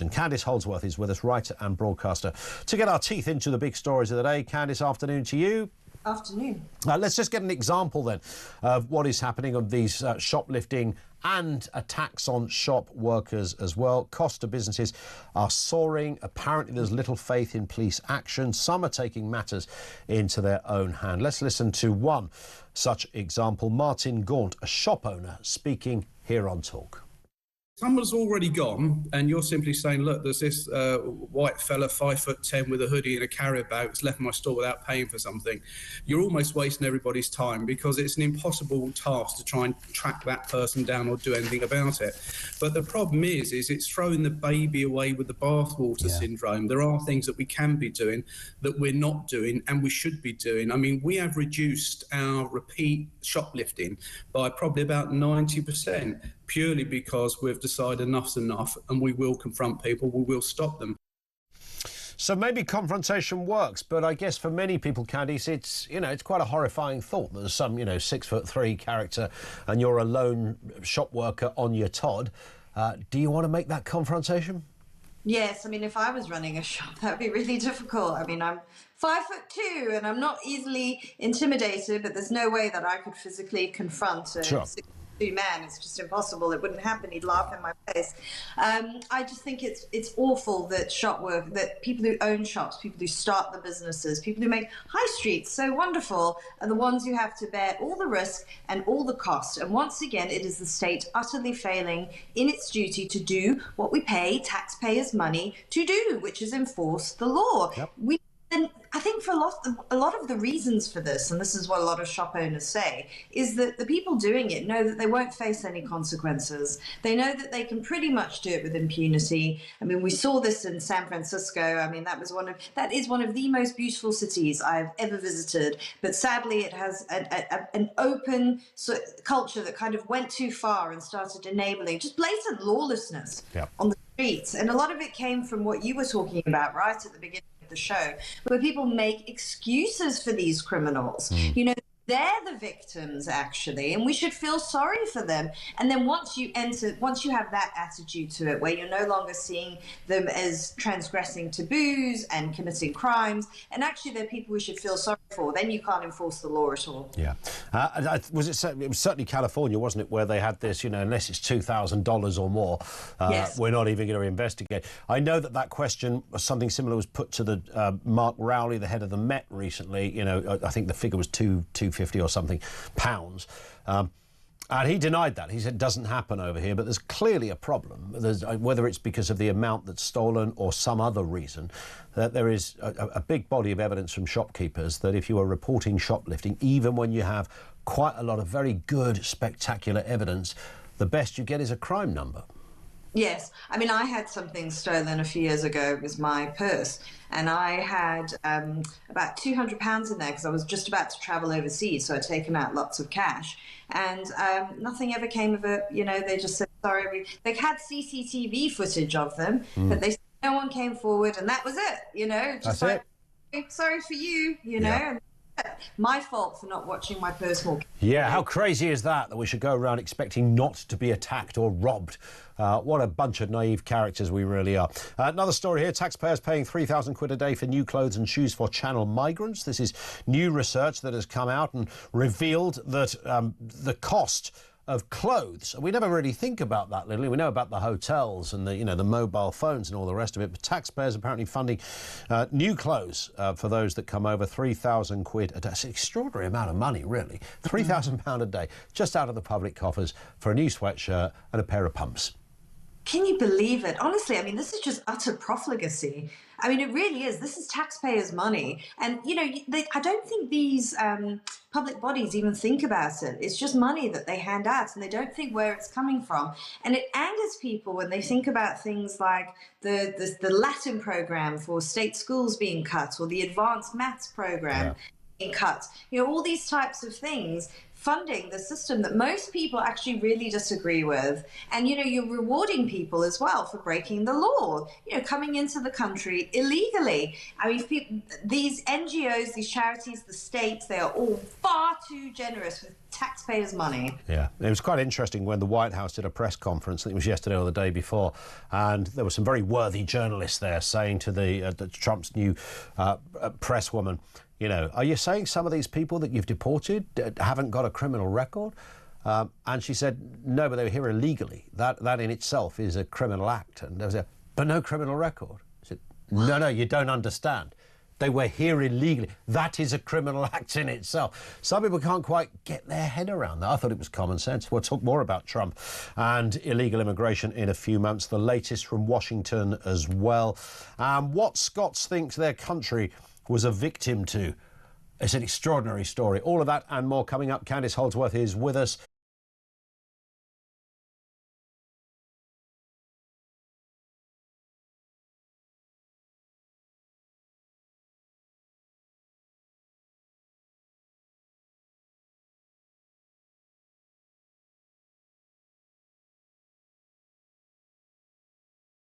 And Candice Holdsworth is with us, writer and broadcaster, to get our teeth into the big stories of the day. Candice, afternoon to you. Afternoon. Let's just get an example then of what is happening on these shoplifting and attacks on shop workers as well. Costs to businesses are soaring. Apparently there's little faith in police action. Some are taking matters into their own hand. Let's listen to one such example. Martin Gaunt, a shop owner, speaking here on Talk. Someone's already gone, and you're simply saying, look, there's this white fella, 5'10", with a hoodie and a carrier bag that's left my store without paying for something. You're almost wasting everybody's time, because it's an impossible task to try and track that person down or do anything about it. But the problem is it's throwing the baby away with the bathwater syndrome. There are things that we can be doing that we're not doing, and we should be doing. I mean, we have reduced our repeat shoplifting by probably about 90%. Purely because we've decided enough's enough, and we will confront people, we will stop them. So maybe confrontation works, but I guess for many people, Candice, it's quite a horrifying thought that there's some 6'3" character and you're a lone shop worker on your Todd. Do you want to make that confrontation? Yes, I mean, if I was running a shop, that would be really difficult. I mean, I'm 5'2" and I'm not easily intimidated, but there's no way that I could physically confront a 6'2" man. It's just impossible. It wouldn't happen. He'd laugh in my face. I just think it's awful that that people who own shops, people who start the businesses, people who make high streets so wonderful, are the ones who have to bear all the risk and all the cost. And once again, it is the state utterly failing in its duty to do what we pay taxpayers' money to do, which is enforce the law. Yep. And I think for a lot of the reasons for this, and this is what a lot of shop owners say, is that the people doing it know that they won't face any consequences. They know that they can pretty much do it with impunity. I mean, we saw this in San Francisco. I mean, that is one of the most beautiful cities I've ever visited. But sadly, it has an open culture that kind of went too far and started enabling just blatant lawlessness on the streets. And a lot of it came from what you were talking about right at the beginning the show, where people make excuses for these criminals. They're the victims, actually, and we should feel sorry for them. And then once you have that attitude to it, where you're no longer seeing them as transgressing taboos and committing crimes, and actually they're people we should feel sorry for, then you can't enforce the law at all. Yeah. It was certainly California, wasn't it, where they had this, unless it's $2,000 or more, we're not even going to investigate. I know that question, something similar, was put to the Mark Rowley, the head of the Met, recently. I think the figure was $250 or something pounds. And he denied that. He said it doesn't happen over here, but there's clearly a problem. Whether it's because of the amount that's stolen or some other reason, that there is a big body of evidence from shopkeepers that if you are reporting shoplifting, even when you have quite a lot of very good, spectacular evidence, the best you get is a crime number. Yes. I mean, I had something stolen a few years ago. It was my purse. And I had about £200 in there because I was just about to travel overseas. So I'd taken out lots of cash. And nothing ever came of it. They just said, sorry. They had CCTV footage of them, but they said no one came forward. And that was it, just That's it. Sorry for you, know. My fault for not watching my personal. Yeah, how crazy is that we should go around expecting not to be attacked or robbed? What a bunch of naive characters we really are. Another story here, taxpayers paying £3,000 a day for new clothes and shoes for Channel migrants. This is new research that has come out and revealed that the cost of clothes. We never really think about that, Lily. We know about the hotels and the mobile phones and all the rest of it, but taxpayers apparently funding new clothes for those that come over. £3,000 a day. It's an extraordinary amount of money, really. £3,000 a day just out of the public coffers for a new sweatshirt and a pair of pumps. Can you believe it? Honestly, I mean, this is just utter profligacy. I mean, it really is. This is taxpayers' money. And, I don't think these public bodies even think about it. It's just money that they hand out, and they don't think where it's coming from. And it angers people when they think about things like the Latin program for state schools being cut, or the advanced maths program being cut. All these types of things funding the system that most people actually really disagree with. And, you know, you're rewarding people as well for breaking the law, you know, coming into the country illegally. I mean, these NGOs, these charities, the states, they are all far too generous with taxpayers' money. Yeah, it was quite interesting when the White House did a press conference, I think it was yesterday or the day before, and there were some very worthy journalists there saying to the Trump's new press woman, you know, are you saying some of these people that you've deported haven't got a criminal record? And she said, no, but they were here illegally. That in itself is a criminal act. And there was but no criminal record. I said, no, you don't understand. They were here illegally. That is a criminal act in itself. Some people can't quite get their head around that. I thought it was common sense. We'll talk more about Trump and illegal immigration in a few months. The latest from Washington as well. What Scots think their country was a victim to. It's an extraordinary story. All of that and more coming up. Candice Holdsworth is with us.